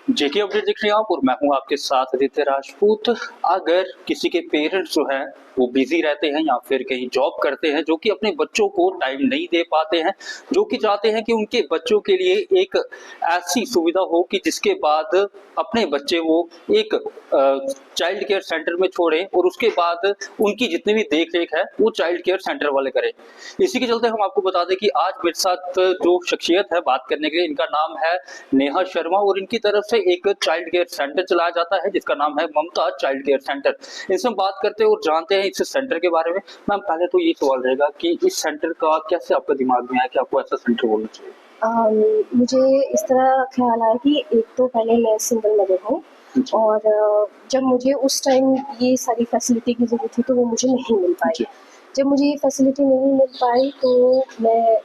जेके update देख रहे हैं आप और मैं हूं आपके साथ आदित्य राजपूत। अगर किसी के पेरेंट्स जो है वो बिजी रहते हैं या फिर कहीं जॉब करते हैं, जो कि अपने बच्चों को टाइम नहीं दे पाते हैं, जो कि चाहते हैं कि उनके बच्चों के लिए एक ऐसी सुविधा हो कि जिसके बाद अपने बच्चे वो एक चाइल्ड केयर सेंटर में छोड़े और उसके बाद उनकी जितनी भी देख रेख है वो चाइल्ड केयर सेंटर वाले करें। इसी के चलते हम आपको बता दें कि आज मेरे साथ जो शख्सियत है बात करने के लिए, इनका नाम है नेहा शर्मा और इनकी तरफ से एक चाइल्ड केयर सेंटर चलाया जाता है जिसका नाम है ममता चाइल्ड केयर सेंटर। इनसे हम बात करते हैं और जानते हैं इस सेंटर के बारे में। मैम, पहले तो ये सवाल रहेगा कि इस सेंटर का कैसे आपका दिमाग में आया कि आपको ऐसा सेंटर बोलना चाहिए? मुझे इस तरह ख्याल आया कि एक तो पहले मैं सिंगल मदर हूँ और जब मुझे उस टाइम ये सारी फैसिलिटी की ज़रूरत थी तो वो मुझे नहीं मिल पाई। जब मुझे ये फैसिलिटी नहीं मिल पाई तो मैं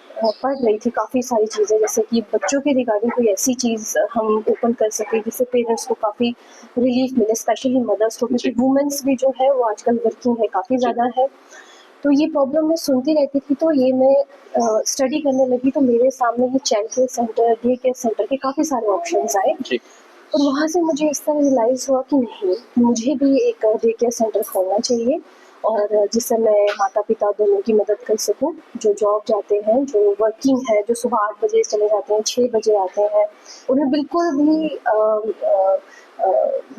पढ़ रही थी काफ़ी सारी चीज़ें, जैसे कि बच्चों के रिगार्डिंग कोई ऐसी चीज़ हम ओपन कर सकें जिससे पेरेंट्स को काफ़ी रिलीफ मिले, स्पेशली मदर्स को, क्योंकि वुमेन्स भी जो है वो आजकल वर्किंग है, काफ़ी ज़्यादा है। तो ये प्रॉब्लम मैं सुनती रहती थी, तो ये मैं स्टडी करने लगी तो मेरे सामने ये child care centre, day care centre के काफ़ी सारे ऑप्शंस आए और वहाँ से मुझे इस तरह रियलाइज़ हुआ कि नहीं, मुझे भी एक डे केयर सेंटर खोलना चाहिए और जिससे मैं माता-पिता दोनों की मदद कर सकूँ। जो जॉब जाते हैं, जो वर्किंग है, जो सुबह 8 बजे चले जाते हैं, 6 बजे आते हैं, उन्हें बिल्कुल भी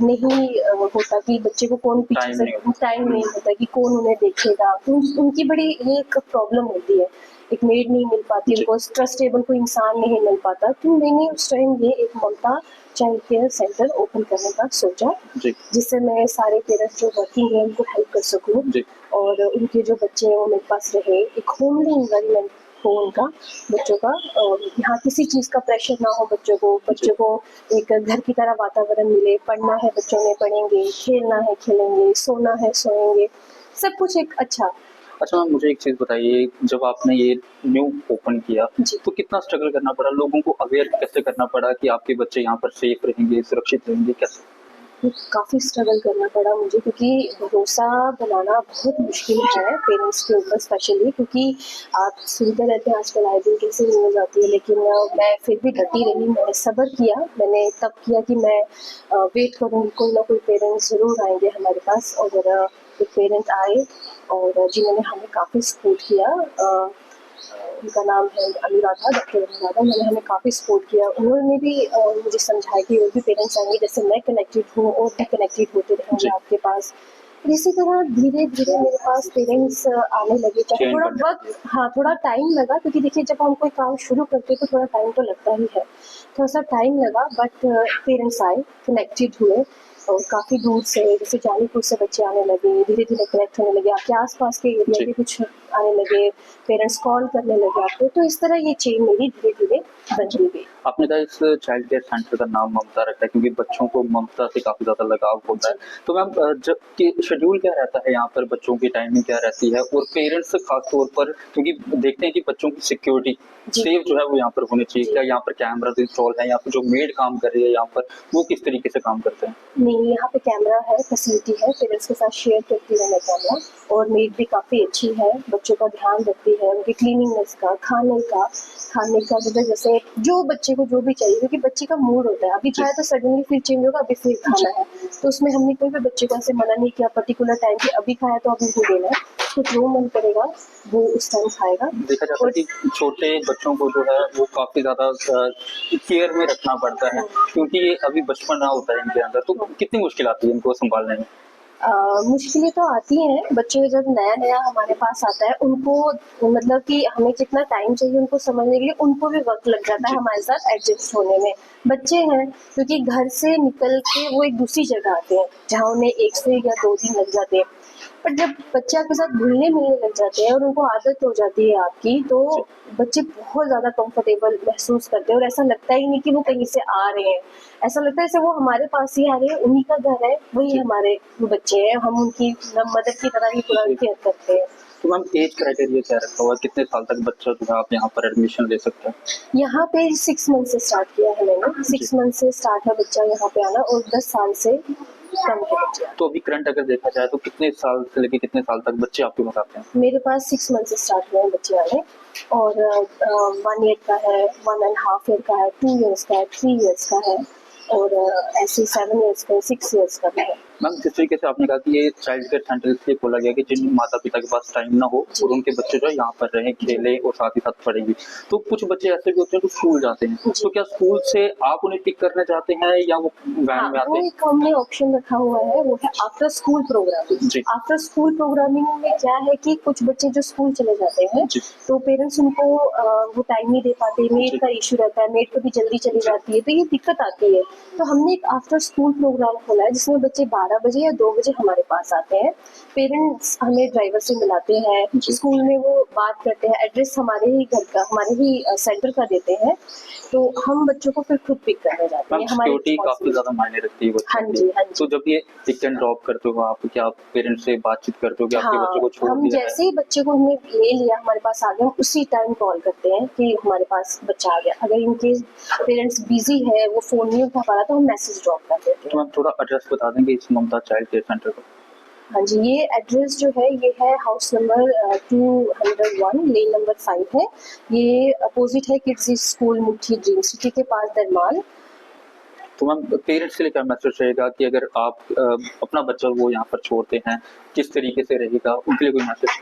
नहीं होता कि बच्चे को कौन पीछे से टाइम नहीं होता कि कौन उन्हें देखेगा। तो उनकी बड़ी ये एक प्रॉब्लम होती है, एक मेड नहीं मिल पाती, उनको ट्रस्टेबल कोई इंसान नहीं मिल पाता। तो मैंने उस टाइम ये एक ममता चाइल्ड केयर सेंटर ओपन करने का सोचा, जिससे मैं सारे पेरेंट्स जो वर्किंग है उनको हेल्प कर सकूँ और उनके जो बच्चे हैं वो मेरे पास रहे, एक होमली इन्वायरमेंट हो उनका, बच्चों का, यहाँ किसी चीज़ का प्रेशर ना हो बच्चों को एक घर की तरह वातावरण मिले, पढ़ना है बच्चों ने पढ़ेंगे, खेलना है खेलेंगे, सोना है सोएंगे, सब कुछ एक अच्छा। अच्छा मैम, मुझे एक चीज़ बताइए, जब आपने ये न्यू ओपन किया तो कितना स्ट्रगल करना पड़ा, लोगों को अवेयर कैसे करना पड़ा कि आपके बच्चे यहाँ पर सेफ रहेंगे, सुरक्षित रहेंगे, कैसे? काफ़ी स्ट्रगल करना पड़ा मुझे, क्योंकि भरोसा बनाना बहुत मुश्किल है पेरेंट्स के ऊपर, स्पेशली क्योंकि आप सुनते रहते हैं आजकल आए दिन कैसे न्यूज़ आती है, लेकिन मैं फिर भी डटी रही, मैंने सब्र किया, मैंने तब किया कि मैं वेट करूँगी, कोई ना कोई पेरेंट्स ज़रूर आएंगे हमारे पास। और एक पेरेंट आए और जिन्होंने हमें काफ़ी सपोर्ट किया। उनका नाम है अनुराधा, डॉक्टर अनुराधा। उन्होंने हमें काफ़ी सपोर्ट किया। उन्होंने भी मुझे समझाया कि और भी पेरेंट्स आएंगे, जैसे मैं कनेक्टेड हूँ और भी कनेक्टेड होते रहेंगे आपके पास। इसी तरह धीरे धीरे मेरे पास पेरेंट्स आने लगे, चाहे थोड़ा वक्त, हाँ थोड़ा टाइम लगा, क्योंकि देखिए जब हम कोई काम शुरू करते तो थोड़ा टाइम तो लगता ही है, थोड़ा सा टाइम लगा, बट पेरेंट्स आए, कनेक्टेड हुए और काफ़ी दूर से, जैसे जानीपुर से बच्चे आने लगे, धीरे धीरे कनेक्ट होने लगे, आपके आसपास के एरिया के कुछ आने लगे, पेरेंट्स कॉल करने लगे आपको, तो इस तरह ये चेन मेरी धीरे धीरे बन गई। आपने कहा इस चाइल्ड केयर सेंटर का नाम ममता रखा है क्योंकि बच्चों को ममता से काफी ज्यादा लगाव होता है। तो मैम, जब कि शेड्यूल क्या रहता है यहाँ पर, बच्चों की टाइमिंग क्या रहती है और पेरेंट्स खास तौर पर, क्योंकि देखते हैं कि बच्चों की सिक्योरिटी सेफ जो है वो यहाँ पर होनी चाहिए, क्या यहाँ पर कैमरा इंस्टॉल है या फिर जो मेड काम कर रही है यहाँ पर वो किस तरीके से काम करते हैं? नहीं, यहाँ पे कैमरा है, फैसिलिटी है, पेरेंट्स के साथ शेयर करती है मैं कैमरा, और मेड भी काफ़ी अच्छी है, बच्चों का ध्यान रखती है, उनकी क्लीनिंगनेस का, खाने का मतलब जैसे जो बच्चे को जो भी चाहिए, क्योंकि बच्चे का मूड होता है, अभी खाया तो सडनली फिर चेंज होगा, अभी फिर खाना है, तो उसमें हमने कोई भी बच्चे को ऐसे मना नहीं किया पर्टिकुलर टाइम पे, अभी खाया तो अभी नहीं देना है, तो जो मन करेगा वो उस टाइम खाएगा। देखा जाता है कि छोटे बच्चों को जो है वो काफी ज्यादा केयर में रखना पड़ता है क्योंकि ये अभी बचपना होता है इनके अंदर, तो कितनी मुश्किल आती है इनको संभालने में? मुश्किलें तो आती हैं, बच्चे जब नया-नया हमारे पास आता है, उनको मतलब कि हमें जितना टाइम चाहिए उनको समझने के लिए, उनको भी वक़्त लग जाता है हमारे साथ एडजस्ट होने में। बच्चे हैं, क्योंकि घर से निकल के वो एक दूसरी जगह आते हैं, जहाँ उन्हें 1 से या 2 दिन लग जाते हैं। पर जब बच्चे आपके साथ घुलने-मिलने लग जाते हैं और उनको आदत हो जाती है आपकी, तो बच्चे बहुत ज़्यादा कंफर्टेबल महसूस करते हैं और ऐसा लगता ही नहीं कि वो कहीं से आ रहे हैं। ऐसा लगता है जैसे वो हमारे पास ही आ रहे हैं, उन्हीं का घर है, वही हमारे बच्चे हैं, हम उनकी मदद की तरह ही पूरा केयर करते हैं। तो मैम, एज क्राइटेरिया क्या रखा हुआ है, कितने साल तक बच्चा जो है आप यहाँ पर एडमिशन ले सकते हैं? यहाँ पे 6 मंथ से स्टार्ट किया है मैंने, 6 मंथ से स्टार्ट है बच्चा यहाँ पे आना, और 10 साल से कम के बच्चे। तो अभी करंट अगर देखा जाए तो कितने साल से लेके कितने साल तक बच्चे आपके पास आते हैं? मेरे पास 6 मंथ से स्टार्ट हुए हैं बच्चे आने, और 1 ईयर का है, 1 एंड हाफ ईयर का है, 2 इयर्स का है, 3 इयर्स का है, और ऐसे 7 इयर्स का 6 इयर्स का भी है। मैम जिस तरीके से आपने कहा कि ये चाइल्ड केयर सेंटर इसलिए खोला गया कि जिन माता पिता के पास टाइम ना हो जी। और उनके बच्चे जो है यहाँ पर रहें, खेलें और साथ ही साथ पढ़ें भी। तो कुछ बच्चे ऐसे भी होते हैं जो स्कूल जाते हैं, जी। तो क्या स्कूल से आप उन्हें पिक करना चाहते हैं या वो वैन हाँ, में आते वो हैं? एक हमने ऑप्शन रखा हुआ है, वो है आफ्टर स्कूल प्रोग्रामिंग। जी। आफ्टर स्कूल प्रोग्रामिंग में क्या है कि कुछ बच्चे जो स्कूल चले जाते हैं, जी। तो पेरेंट्स उनको वो टाइम नहीं दे पाते, जी। मेड का इशू रहता है, मेड कभी जल्दी चली जाती है, तो ये दिक्कत आती है। तो हमने एक आफ्टर स्कूल प्रोग्राम खोला है जिसमें बच्चे 12 बजे या 2 बजे हमारे पास आते हैं। पेरेंट्स हमें ड्राइवर से मिलाते हैं, जी। स्कूल में वो बात करते हैं, एड्रेस हमारे ही घर का, हमारे ही सेंटर का देते हैं, तो हम बच्चों को फिर खुद पिक करने जाते मैम हैं। हमारी सिक्योरिटी काफी ज्यादा मायने रखती है बच्चों हाँ के जी, लिए। हाँ जी। तो जब ये पिक एंड ड्रॉप करते हो आप, क्या आप पेरेंट्स से बातचीत करते हो कि आपके बच्चे को छोड़ हम दिया है? जैसे ही बच्चे को हमने ले लिया, हमारे पास आ गया, हम उसी टाइम कॉल करते हैं कि हमारे पास बच्चा आ गया। अगर इनकेस पेरेंट्स बिजी है, वो फोन नहीं उठा पा रहा, तो हम मैसेज ड्रॉप कर देते तो हैं। मैम थोड़ा एड्रेस बता देंगे इस ममता चाइल्ड केयर सेंटर को? हाँ जी, ये एड्रेस जो है ये है हाउस नंबर 201 लेन नंबर 5 है। ये अपोजिट है किड्स स्कूल मुट्ठी ड्रीम सिटी के पास दरमाल। तो मैम पेरेंट्स के लिए क्या मैसेज रहेगा कि अगर आप अपना बच्चा वो यहाँ पर छोड़ते हैं, किस तरीके से रहेगा, उनके लिए कोई मैसेज?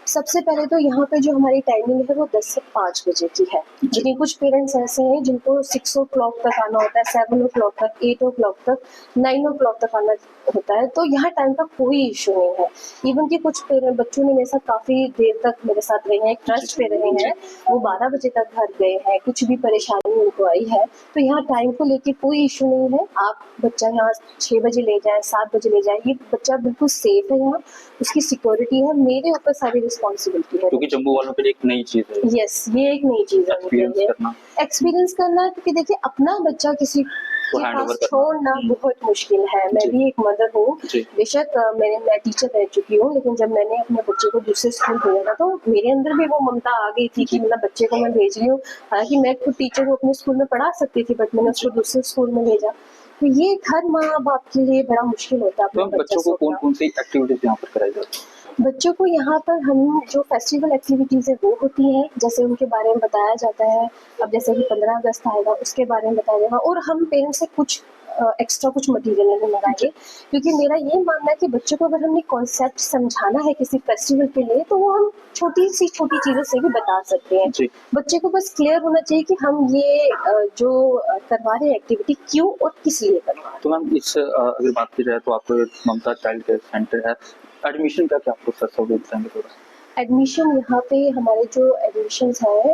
सबसे पहले तो यहाँ पे जो हमारी टाइमिंग है वो 10 से 5 बजे की है, लेकिन कुछ पेरेंट्स ऐसे हैं जिनको 6 o'clock तक आना होता है, 7 o'clock तक, 8 o'clock तक, 9 o'clock तक आना होता है, तो यहाँ टाइम का कोई इशू नहीं है। इवन कि कुछ पेरेंट बच्चों ने मेरे साथ काफ़ी देर तक मेरे साथ रहे हैं, ट्रस्ट पे रहे हैं, वो 12 बजे तक घर गए हैं, कुछ भी परेशानी उनको आई है, तो यहाँ टाइम को लेके कोई इशू नहीं है। आप बच्चा यहाँ 6 बजे ले जाए, 7 बजे ले जाए, ये बच्चा बिल्कुल सेफ है यहाँ, उसकी सिक्योरिटी है, मेरे ऊपर सारी रिस्पॉन्सिबिलिटी है। क्योंकि जम्मू वालों के लिए एक नई चीज है यस, ये एक नई चीज है उनके एक्सपीरियंस लिए, करना। एक्सपीरियंस करना, क्योंकि देखिए अपना बच्चा किसी को के हैंड पास ओवर छोड़ना बहुत मुश्किल है। मैं जी। भी एक मदर हूँ, जी। बेशक मैं टीचर रह चुकी हूँ, लेकिन जब मैंने अपने बच्चे को दूसरे स्कूल भेजा था तो मेरे अंदर भी वो ममता आ गई थी कि मतलब बच्चे को मैं भेज रही हूँ। हालांकि मैं खुद टीचर हूँ, अपने स्कूल में पढ़ा सकती थी, बट मैंने उसको दूसरे स्कूल में भेजा, तो ये हर माँ बाप के लिए बड़ा मुश्किल होता है तो अपना हम बच्चा बच्चों को कौन छोड़ना। कौन सी एक्टिविटीज यहाँ पर कराई जाती है? बच्चों को यहाँ पर हम जो फेस्टिवल एक्टिविटीज़ है वो होती हैं, जैसे उनके बारे में बताया जाता है। अब जैसे कि 15 अगस्त आएगा, उसके बारे में बताया जाएगा, और हम पेरेंट्स से कुछ एक्स्ट्रा कुछ मटेरियल नहीं मंगाएंगे, क्योंकि मेरा ये मानना है कि बच्चों को अगर हमने कॉन्सेप्ट समझाना है किसी फेस्टिवल के लिए, तो वो हम छोटी चीज़ों से भी बता सकते हैं। जी। बच्चे को बस क्लियर होना चाहिए कि हम ये जो करवा रहे हैं एक्टिविटी क्यों और किस लिए करवा रहे हैं। तो मैम इस अगर बात की जाए तो आपको एक ममता चाइल्ड केयर सेंटर है, एडमिशन का क्या प्रोसेस होगा बताएंगे थोड़ा? एडमिशन यहाँ पे हमारे जो एडमिशन्स है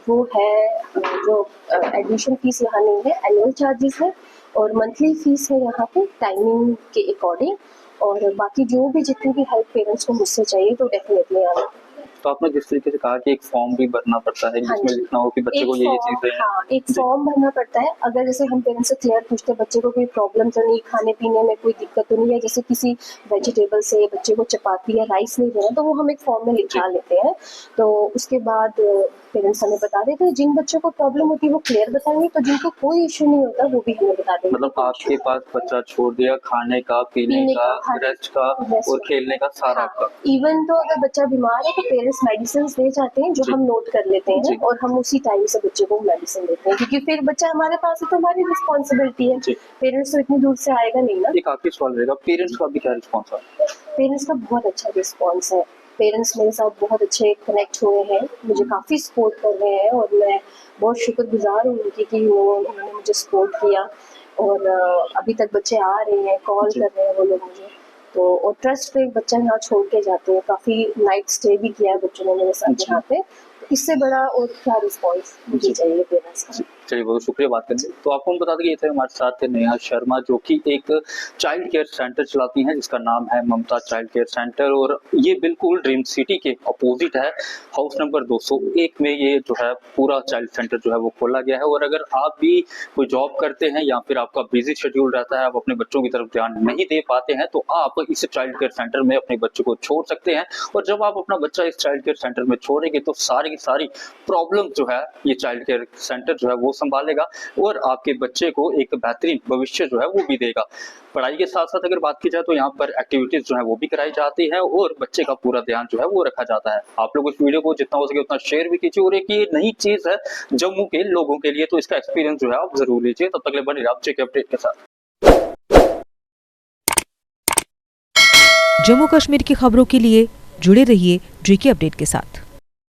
वो है जो एडमिशन फीस यहाँ नहीं है, एनुअल चार्जेस है, और मंथली फीस है यहाँ पे टाइमिंग के अकॉर्डिंग, और बाकी जो भी जितनी भी हेल्प पेरेंट्स को मुझसे चाहिए तो डेफिनेटली आना। तो आपने जिस तरीके से कहा कि एक फॉर्म भी भरना पड़ता है हाँ जिसमें जी। लिखना हो कि बच्चे एक को ये फॉर्म, चीजें हैं। हाँ, एक जी। फॉर्म भरना पड़ता है। अगर जैसे हम पेरेंट्स से क्लियर पूछते हैं बच्चे को कोई प्रॉब्लम तो नहीं, खाने पीने में कोई दिक्कत तो नहीं है, जैसे किसी वेजिटेबल से बच्चे को चपाती या राइस नहीं देना, तो वो हम एक फॉर्म में लिखा लेते हैं। तो उसके बाद पेरेंट्स हमें बता देते हैं, जिन बच्चों को प्रॉब्लम होती है वो क्लियर बताएंगे, तो जिनको कोई इशू नहीं होता वो भी हमें बता देंगे। मतलब आपके पास बच्चा छोड़ दिया, खाने का, पीने का, हाँ, रेस्ट का रेस्ट और खेलने का सारा हाँ, आपका। इवन तो अगर बच्चा बीमार है तो पेरेंट्स मेडिसिन दे जाते हैं, जो जी। हम नोट कर लेते जी। हैं, और हम उसी टाइम से बच्चे को मेडिसिन देते हैं, क्योंकि फिर बच्चा हमारे पास है तो हमारी रिस्पॉन्सिबिलिटी है। जी। पेरेंट्स तो इतनी दूर से आएगा नहीं ना। एक आखिरी सवाल रहेगा, पेरेंट्स का भी क्या रिस्पॉन्स है? पेरेंट्स का बहुत अच्छा रिस्पॉन्स है, पेरेंट्स मेरे साथ बहुत अच्छे कनेक्ट हुए हैं, मुझे काफ़ी सपोर्ट कर रहे हैं, और मैं बहुत शुक्रगुजार हूँ उनकी कि उन्होंने मुझे सपोर्ट किया, और अभी तक बच्चे आ रहे हैं, कॉल जी। कर रहे हैं वो लोग मुझे, तो और ट्रस्ट पे बच्चा यहाँ छोड़ के जाते हैं। काफ़ी नाइट स्टे भी किया है बच्चों ने मेरे साथ जी। यहाँ पे, तो इससे बड़ा और क्या रिस्पॉन्स मुझे जी। चाहिए पेरेंट्स का। चलिए बहुत शुक्रिया बात करने। तो आपको हम बता दें कि ये थे हमारे साथ थे नेहा शर्मा, जो कि एक चाइल्ड केयर सेंटर चलाती हैं जिसका नाम है ममता चाइल्ड केयर सेंटर, और ये बिल्कुल ड्रीम सिटी के अपोजिट है, हाउस नंबर 201 में ये जो है पूरा चाइल्ड सेंटर जो है वो खोला गया है। और अगर आप भी कोई जॉब करते हैं या फिर आपका बिजी शेड्यूल रहता है, आप अपने बच्चों की तरफ ध्यान नहीं दे पाते हैं, तो आप इस चाइल्ड केयर सेंटर में अपने बच्चे को छोड़ सकते हैं। और जब आप अपना बच्चा इस चाइल्ड केयर सेंटर में छोड़ेंगे तो सारी की सारी प्रॉब्लम जो है ये चाइल्ड केयर सेंटर जो है वो संभालेगा और आपके बच्चे को एक बेहतरीन भविष्य जो है वो भी देगा। पढ़ाई के साथ साथ अगर बात की जाए तो यहाँ पर एक्टिविटीज जो है वो भी कराई जाती है और बच्चे का पूरा ध्यान जो है वो रखा जाता है। आप लोग इस वीडियो को जितना हो सके उतना शेयर भी कीजिए और एक ये नई चीज है जम्मू के लोगों के लिए, तो इसका एक्सपीरियंस जो है आप जरूर लीजिए। तब तक बने आप जेके अपडेट के साथ। जम्मू कश्मीर की खबरों के लिए जुड़े रहिए जेके अपडेट के साथ।